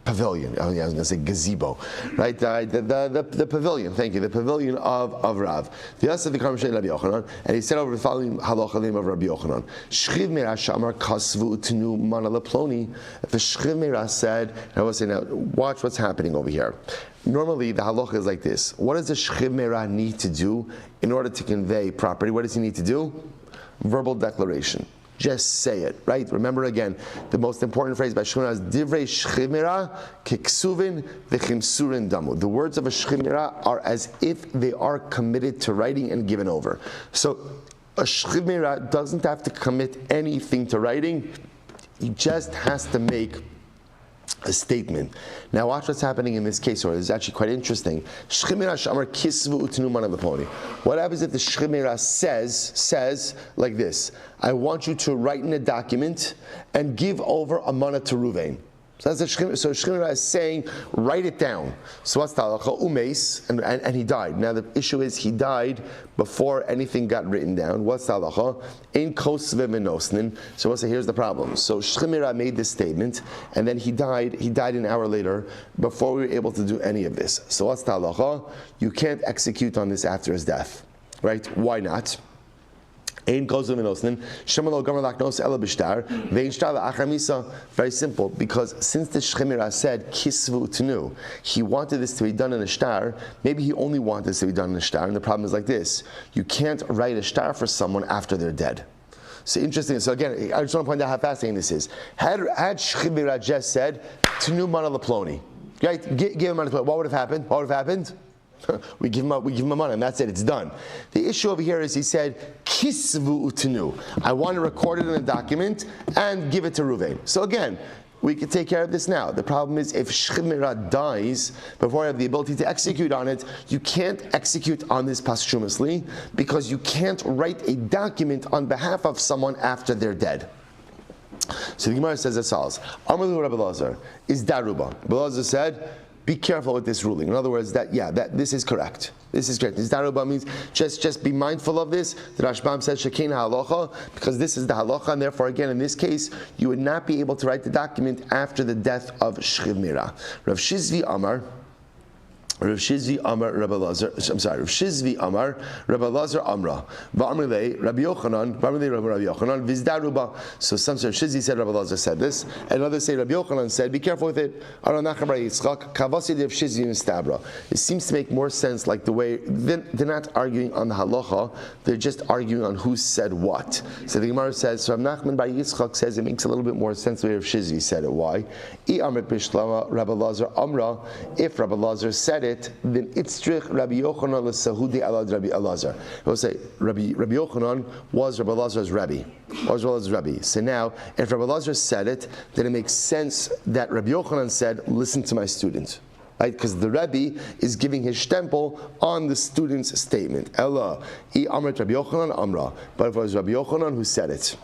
Speaker 1: Pavilion. Oh, yeah, I was going to say gazebo, right? The pavilion. Thank you. The pavilion of Rav. And he said over the following halachalim of Rabbi Yochanan. Shchiv Meirah shamar kasvu utnu mana leploni. If the Shchiv Meirah said, I was saying, now watch what's happening over here. Normally, the halacha is like this. What does the Shchiv Meirah need to do in order to convey property? What does he need to do? Verbal declaration. Just say it, right? Remember again, the most important phrase by Shmuel is Divrei Shchiv Meirah keksuvin v'chimsurin damu. The words of a Shchiv Meirah are as if they are committed to writing and given over. So a Shchiv Meirah doesn't have to commit anything to writing. He just has to make a statement. Now watch what's happening in this case, or it's actually quite interesting. What happens if the Shchiv Meirah says like this: I want you to write in a document and give over a mana to Ruvain. So that's Shchiv Meirah is saying, write it down. So what's the halacha? Umeis, and he died. Now the issue is he died before anything got written down. What's the halacha? Ein kosve menosnin. So we'll say here's the problem. So Shchiv Meirah made this statement, and then he died. He died an hour later before we were able to do any of this. So what's the halacha? You can't execute on this after his death, right? Why not? Very simple, because since the Shchiv Meirah said kisvu tnu, he wanted this to be done in a shtar. Maybe he only wanted this to be done in a shtar, and the problem is like this: you can't write a shtar for someone after they're dead. So interesting. So again, I just want to point out how fascinating this is. Had Shchiv Meirah just said tnu mana leploni, right? Give him mana leploni. What would have happened? What would have happened? We give him a money, and that's it. It's done. The issue over here is he said kisvu utnu. I want to record it in a document and give it to Ruvain. So again, we can take care of this now. The problem is if Shchiv Meirah dies before I have the ability to execute on it, you can't execute on this posthumously because you can't write a document on behalf of someone after they're dead. So the Gemara says as follows: Amalu Rabbi Lazar is daruba. Rabbi Lazar said, be careful with this ruling. In other words, that this is correct. This is correct. This daruba means just be mindful of this. The Rashbam says shekein halacha, because this is the halacha, and therefore again in this case you would not be able to write the document after the death of Shchiv Meirah. Rav Shizvi Amar Rabbi Lazar. Rav Shizvi Amar Rabbi Lazar Amra. Va'amrei Rabbi Yochanan vizdaruba. So some say Shizvi said Rabbi Lazar said this, and others say Rabbi Yochanan said, be careful with it. It seems to make more sense, like the way they're not arguing on the halacha, they're just arguing on who said what. So the Gemara says, so Nachman Bar Yitzchak says it makes a little bit more sense the way Rav Shizvi said it. Why? Rabbi Lazar Amra. If Rabbi Lazar said it, then Itzrich Rabbi Yochanan l'sahudi alad Rabbi Elazar. I will say Rabbi Yochanan was Rabbi Elazar's Rabbi. So now, if Rabbi Elazar said it, then it makes sense that Rabbi Yochanan said, listen to my student. Right? Because the Rebbe is giving his stempel on the student's statement. Ella, Amrit Rabbi Yochanan Amra. But if it was Rabbi Yochanan who said it,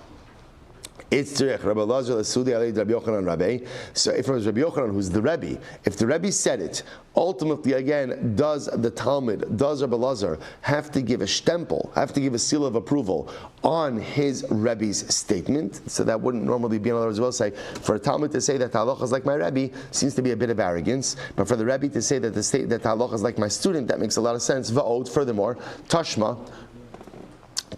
Speaker 1: it's Rabbi Elazar l'sahudi alad Rabbi Yochanan Rabbi. So if it was Rabbi Yochanan who's the Rebbe, if the Rebbe said it, ultimately, again, does the Talmud, does Rabbi Elazar have to give a stempel, have to give a seal of approval on his Rebbe's statement? So that wouldn't normally be, in other words, we'll say, for a Talmud to say that halacha is like my Rebbe seems to be a bit of arrogance, but for the Rebbe to say that halacha is like my student, that makes a lot of sense. Va'od, furthermore, Tashma,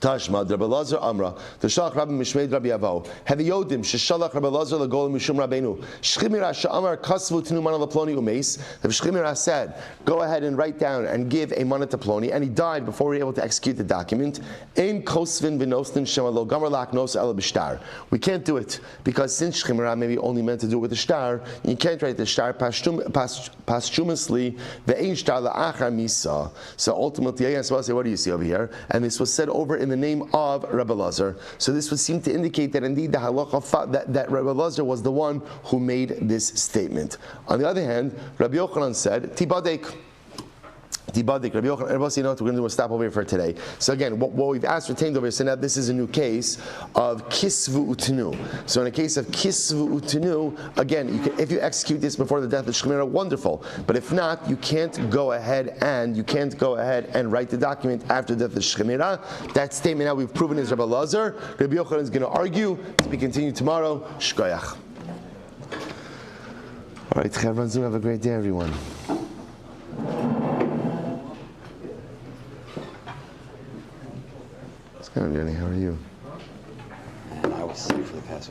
Speaker 1: Rabbi Lazar Amra, the Shalach Rabbi Mishmeid Rabbi Avo, Heviyodim, Sheshalach Rabbi Lazar Lagol Mishum Rabbeinu, Shchiv Meirah Sha'amar Kasvu Tinu Mana Leploni Umeis. The Shchiv Meirah said, go ahead and write down and give a mana to Ploni, and he died before we were able to execute the document. Ein Kosvin V'Nostin Shema Lo Gamar Lak Nos El B'Shtar. We can't do it because since Shchiv Meirah maybe only meant to do it with the shtar, you can't write the shtar posthumously. Ve'ein shtar la'achar misa. So ultimately, I guess I'll say, what do you see over here? And this was said over in the name of Rabbi Lazar. So this would seem to indicate that indeed the halacha that Rabbi Lazar was the one who made this statement. On the other hand, Rabbi Yochanan said, Tibadek. Dibadik, Rabbi Yochanan, everybody, you know what, we're going to do a stop over here for today. So again, what we've ascertained over here, so now this is a new case of kisvu utenu. So in a case of kisvu utenu, again, if you execute this before the death of Shemira, wonderful. But if not, you can't go ahead and write the document after the death of Shemira. That statement now we've proven is Rabbi Lazar. Rabbi Yochanan is going to argue. To be continued tomorrow. Shkoyach. All right, have a great day, everyone. Jenny, how are you?
Speaker 2: I was sick for the past week.